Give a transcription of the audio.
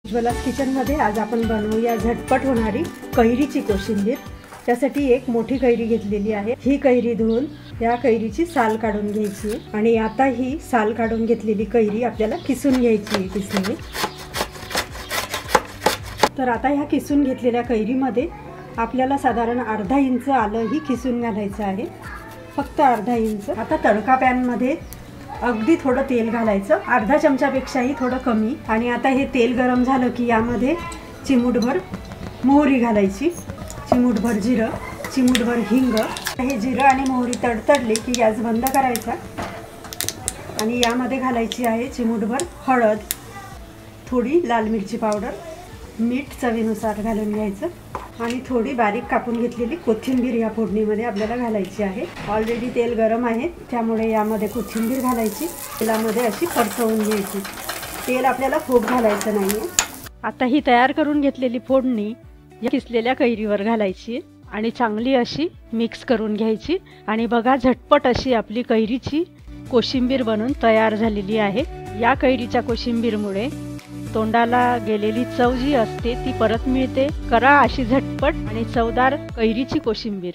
उज्ज्वलास किचनमध्ये आज आपण बनवूया झटपट होणारी कैरीची कोशिंबीर। त्यासाठी एक मोठी कैरी घेतलेली आहे। ही कैरी धुवून या कैरीची साल काढून घ्यायची आणि आता ही साल काढून घेतलेली कैरी आपल्याला किसून घ्यायची आहे किसणीने। तर आता ह्या किसून घेतलेल्या कैरीमध्ये आपल्याला साधारण अर्धा इंच आलं ही किसून घालायचं आहे, फक्त अर्धा इंच। आता तडका पॅन मध्ये अगदी थोडं तेल घालायचं, अर्धा चमचापेक्षाही थोडं कमी। आणि आता हे तेल गरम झालं की यामध्ये चिमूटभर मोहरी घालायची, चिमूटभर जिरं, चिमूटभर हिंग। हे जिरं आणि मोहरी तडतडली की गॅस बंद करायचा आणि यामध्ये घालायची आहे चिमूटभर हळद, थोडी लाल मिरची पावडर, मीठ चवीनुसार घालून घ्यायचं आणि थोडी बारीक कापून घेतलेली कोथिंबीर या फोडणीमध्ये आपल्याला घालायची आहे। ऑलरेडी तेल गरम आहे त्यामुळे यामध्ये कोथिंबीर घालायची, तेलामध्ये अशी परतवून घ्यायची। तेल आपल्याला खूप घालायचं नाहीये। आता ही तयार करून घेतलेली फोडणी या किसलेल्या कैरीवर घालायची आणि चांगली अशी मिक्स करून घ्यायची। आणि बघा, झटपट अशी आपली कैरीची कोशिंबीर बनून तयार झालेली आहे। या कैरीच्या कोशिंबीरमुळे तोंडाला गेलेली चव जी असते ती परत मिळते। करा अशी झटपट आणि चवदार कैरीची कोशिंबीर।